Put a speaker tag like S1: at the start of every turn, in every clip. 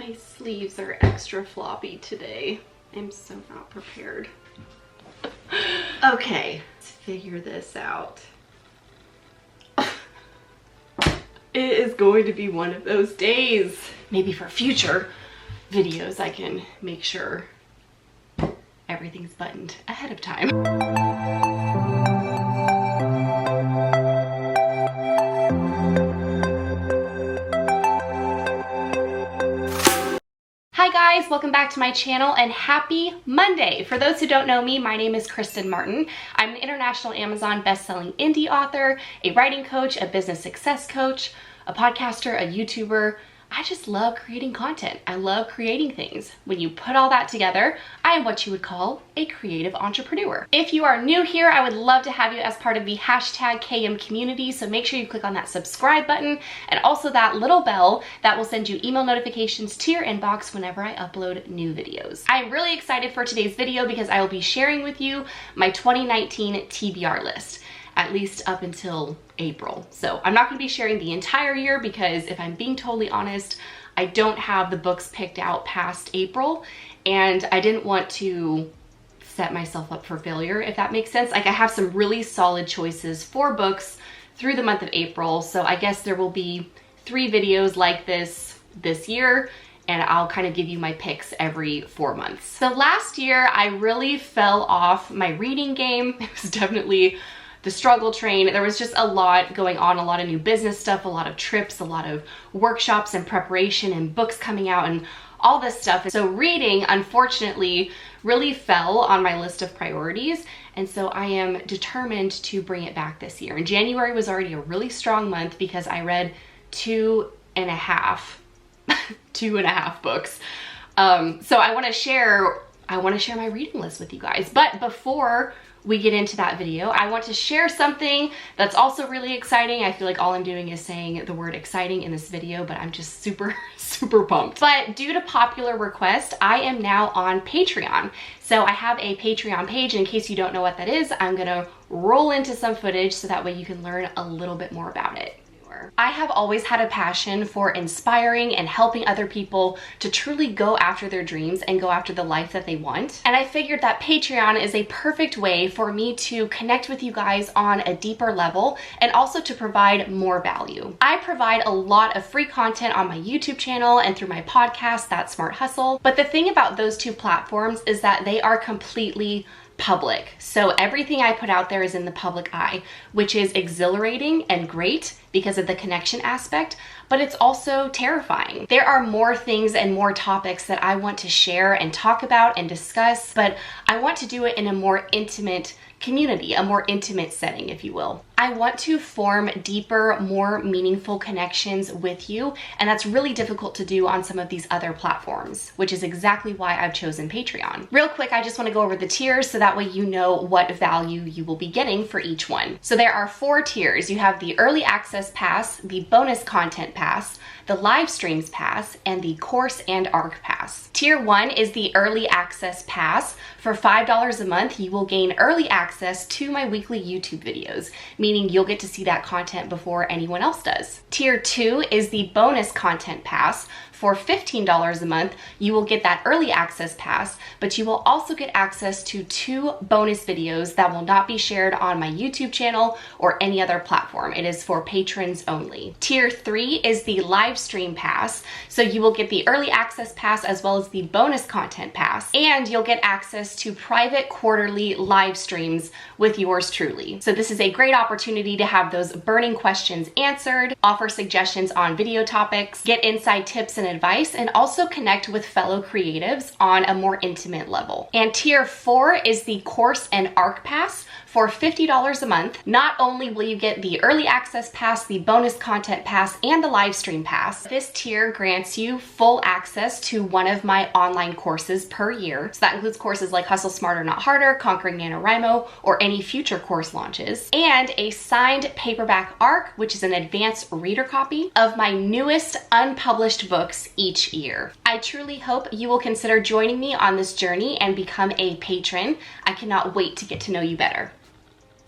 S1: My sleeves are extra floppy today. I'm so not prepared. Okay, let's figure this out. It is going to be one of those days. Maybe for future videos I can make sure everything's buttoned ahead of time. Hi guys, welcome back to my channel and happy Monday. For those who don't know me, my name is Kristen Martin. I'm an international Amazon best-selling indie author, a writing coach, a business success coach, a podcaster, a YouTuber. I just love creating content. I love creating things. When you put all that together, I am what you would call a creative entrepreneur. If you are new here, I would love to have you as part of the hashtag KM community. So make sure you click on that subscribe button and also that little bell that will send you email notifications to your inbox whenever I upload new videos. I'm really excited for today's video because I will be sharing with you my 2019 TBR list, at least up until April. So I'm not going to be sharing the entire year because if I'm being totally honest, I don't have the books picked out past April and I didn't want to set myself up for failure, if that makes sense. Like, I have some really solid choices for books through the month of April. So I guess there will be 3 videos like this year, and I'll kind of give you my picks every 4 months. So last year I really fell off my reading game. It was definitely the struggle train. There was just a lot going on, a lot of new business stuff, a lot of trips, a lot of workshops and preparation and books coming out and all this stuff. And so reading, unfortunately, really fell on my list of priorities. And so I am determined to bring it back this year. And January was already a really strong month because I read 2.5 books. So I want to share my reading list with you guys. But before we get into that video, I want to share something that's also really exciting. I feel like all I'm doing is saying the word exciting in this video, but I'm just super pumped. But due to popular request, I am now on Patreon. So I have a Patreon page, and in case you don't know what that is, I'm gonna roll into some footage so that way you can learn a little bit more about it. I have always had a passion for inspiring and helping other people to truly go after their dreams and go after the life that they want. And I figured that Patreon is a perfect way for me to connect with you guys on a deeper level and also to provide more value. I provide a lot of free content on my YouTube channel and through my podcast, That Smart Hustle. But the thing about those 2 platforms is that they are completely public. So everything I put out there is in the public eye, which is exhilarating and great because of the connection aspect, but it's also terrifying. There are more things and more topics that I want to share and talk about and discuss, but I want to do it in a more intimate community, a more intimate setting, if you will. I want to form deeper, more meaningful connections with you, and that's really difficult to do on some of these other platforms, which is exactly why I've chosen Patreon. Real quick, I just want to go over the tiers so that way you know what value you will be getting for each one. So there are 4 tiers. You have the Early Access Pass, the Bonus Content Pass, the Live Streams Pass, and the Course and ARC Pass. Tier 1 is the Early Access Pass. For $5 a month, you will gain early access to my weekly YouTube videos, meaning you'll get to see that content before anyone else does. Tier 2 is the Bonus Content Pass. For $15 a month, you will get that early access pass, but you will also get access to 2 bonus videos that will not be shared on my YouTube channel or any other platform. It is for patrons only. Tier 3 is the live stream pass. So you will get the early access pass as well as the bonus content pass, and you'll get access to private quarterly live streams with yours truly. So this is a great opportunity to have those burning questions answered, offer suggestions on video topics, get inside tips and advice, and also connect with fellow creatives on a more intimate level. And tier 4 is the Course and ARC Pass. For $50 a month, not only will you get the early access pass, the bonus content pass, and the live stream pass, this tier grants you full access to one of my online courses per year. So that includes courses like Hustle Smarter Not Harder, Conquering NaNoWriMo, or any future course launches, and a signed paperback ARC, which is an advanced reader copy of my newest unpublished books each year. I truly hope you will consider joining me on this journey and become a patron. I cannot wait to get to know you better.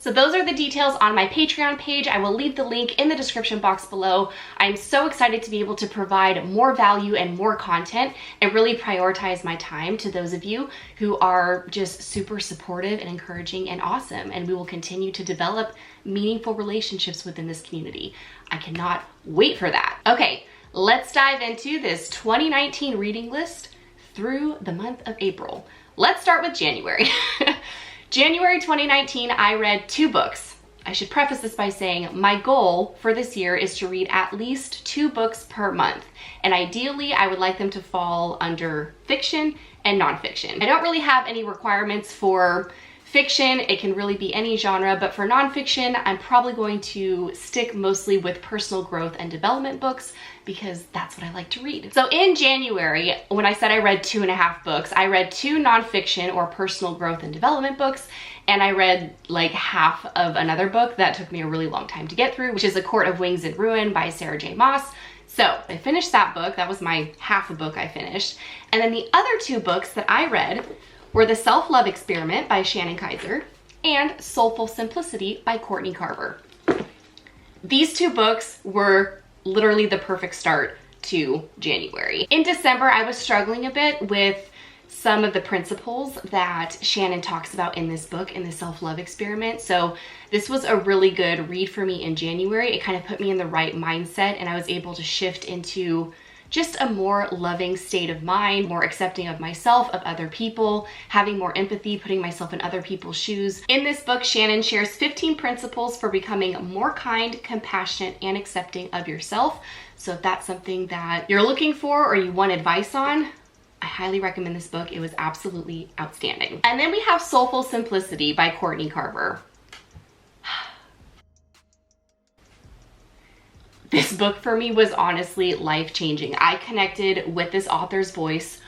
S1: So those are the details on my Patreon page. I will leave the link in the description box below. I'm so excited to be able to provide more value and more content and really prioritize my time to those of you who are just super supportive and encouraging and awesome. And we will continue to develop meaningful relationships within this community. I cannot wait for that. Okay, let's dive into this 2019 reading list through the month of April. Let's start with January. January 2019, I read 2 books. I should preface this by saying my goal for this year is to read at least 2 books per month. And ideally, I would like them to fall under fiction and nonfiction. I don't really have any requirements for fiction. It can really be any genre, but for nonfiction, I'm probably going to stick mostly with personal growth and development books because that's what I like to read. So in January, when I said I read 2.5 books, I read 2 nonfiction or personal growth and development books, and I read like half of another book that took me a really long time to get through, which is A Court of Wings and Ruin by Sarah J. Maas. So I finished that book. That was my half a book I finished. And then the other 2 books that I read were The Self-Love Experiment by Shannon Kaiser and Soulful Simplicity by Courtney Carver. These 2 books were literally the perfect start to January. In December, I was struggling a bit with some of the principles that Shannon talks about in this book, in The Self-Love Experiment. So this was a really good read for me in January. It kind of put me in the right mindset, and I was able to shift into just a more loving state of mind, more accepting of myself, of other people, having more empathy, putting myself in other people's shoes. In this book, Shannon shares 15 principles for becoming more kind, compassionate, and accepting of yourself. So if that's something that you're looking for or you want advice on, I highly recommend this book. It was absolutely outstanding. And then we have Soulful Simplicity by Courtney Carver. This book for me was honestly life-changing. I connected with this author's voice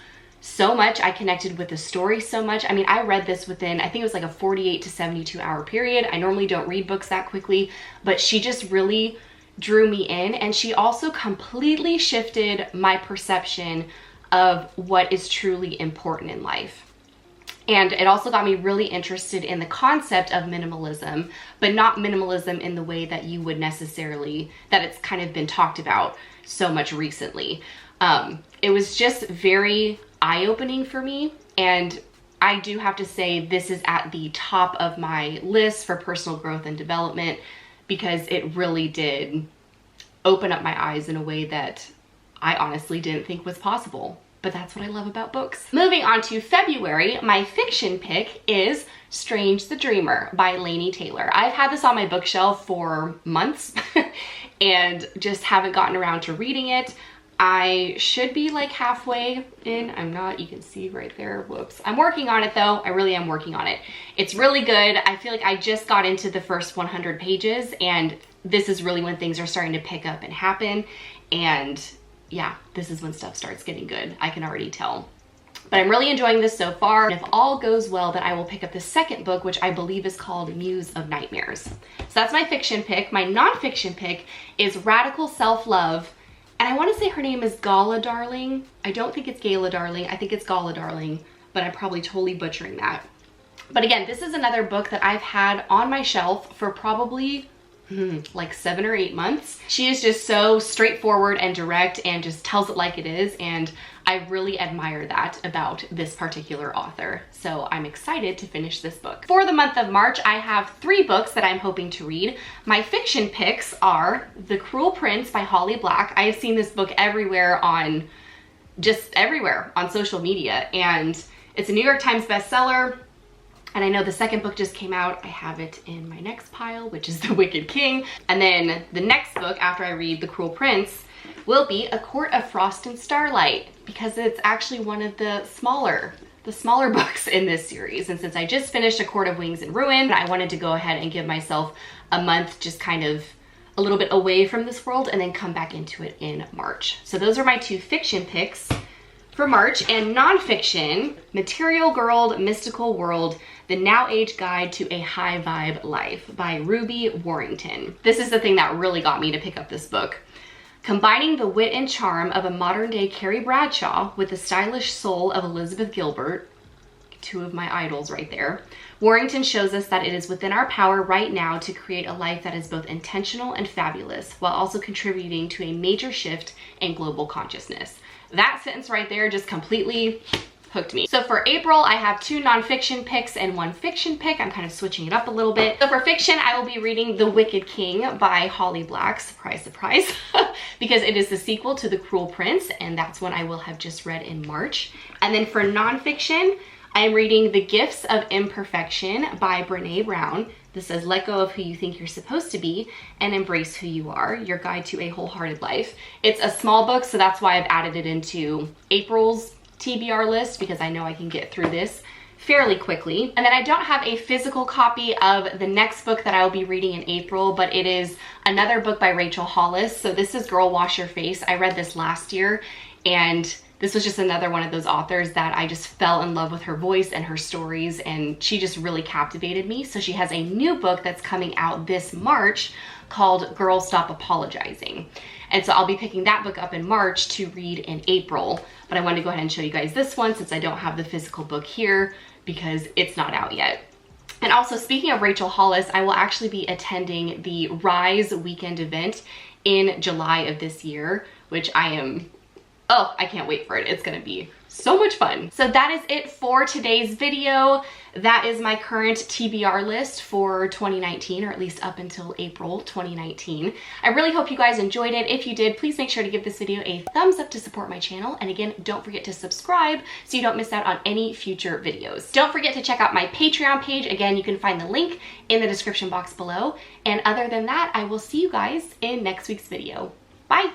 S1: so much. I connected with the story so much. I mean, I read this within, I think it was like a 48 to 72 hour period. I normally don't read books that quickly, but she just really drew me in. And she also completely shifted my perception of what is truly important in life. And it also got me really interested in the concept of minimalism, but not minimalism in the way that you would necessarily, that it's kind of been talked about so much recently. It was just very eye-opening for me. And I do have to say this is at the top of my list for personal growth and development because it really did open up my eyes in a way that I honestly didn't think was possible. But that's what I love about books. Moving on to February, my fiction pick is Strange the Dreamer by Laini Taylor. I've had this on my bookshelf for months and just haven't gotten around to reading it. I should be like halfway in. I'm not, you can see right there, whoops. I'm working on it though. I really am working on it. It's really good. I feel like I just got into the first 100 pages and this is really when things are starting to pick up and happen. And yeah, this is when stuff starts getting good. I can already tell. But I'm really enjoying this so far. And if all goes well, then I will pick up the second book, which I believe is called Muse of Nightmares. So that's my fiction pick. My nonfiction pick is Radical Self-Love. And I want to say her name is Gala Darling. I don't think it's Gala Darling. I think it's Gala Darling, but I'm probably totally butchering that. But again, this is another book that I've had on my shelf for probably like 7 or 8 months. She is just so straightforward and direct and just tells it like it is, and I really admire that about this particular author. So I'm excited to finish this book. For the month of March, I have 3 books that I'm hoping to read. My fiction picks are The Cruel Prince by Holly Black. I have seen this book everywhere on, just everywhere on social media, and it's a New York Times bestseller. And I know the second book just came out. I have it in my next pile, which is The Wicked King. And then the next book after I read The Cruel Prince will be A Court of Frost and Starlight, because it's actually one of the smaller books in this series. And since I just finished A Court of Wings and Ruin, I wanted to go ahead and give myself a month just kind of a little bit away from this world and then come back into it in March. So those are my 2 fiction picks for March. And nonfiction, Material Girl, Mystical World, The Now Age Guide to a High Vibe Life by Ruby Warrington. This is the thing that really got me to pick up this book. Combining the wit and charm of a modern day Carrie Bradshaw with the stylish soul of Elizabeth Gilbert, two of my idols right there. Warrington shows us that it is within our power right now to create a life that is both intentional and fabulous, while also contributing to a major shift in global consciousness. That sentence right there just completely hooked me. So for April, I have 2 nonfiction picks and 1 fiction pick. I'm kind of switching it up a little bit. So for fiction, I will be reading The Wicked King by Holly Black. Surprise, surprise. Because it is the sequel to The Cruel Prince, and that's one I will have just read in March. And then for nonfiction, I'm reading The Gifts of Imperfection by Brené Brown. This says, let go of who you think you're supposed to be and embrace who you are, your guide to a wholehearted life. It's a small book, so that's why I've added it into April's TBR list, because I know I can get through this fairly quickly. And then I don't have a physical copy of the next book that I will be reading in April, but it is another book by Rachel Hollis. So this is Girl Wash Your Face. I read this last year, and this was just another one of those authors that I just fell in love with her voice and her stories, and she just really captivated me. So she has a new book that's coming out this March called Girl Stop Apologizing. And so I'll be picking that book up in March to read in April. But I wanted to go ahead and show you guys this one since I don't have the physical book here because it's not out yet. And also, speaking of Rachel Hollis, I will actually be attending the Rise weekend event in July of this year, which I can't wait for it. It's gonna be so much fun. So that is it for today's video. That is my current TBR list for 2019, or at least up until April 2019. I really hope you guys enjoyed it. If you did, please make sure to give this video a thumbs up to support my channel. And again, don't forget to subscribe so you don't miss out on any future videos. Don't forget to check out my Patreon page. Again, you can find the link in the description box below. And other than that, I will see you guys in next week's video. Bye.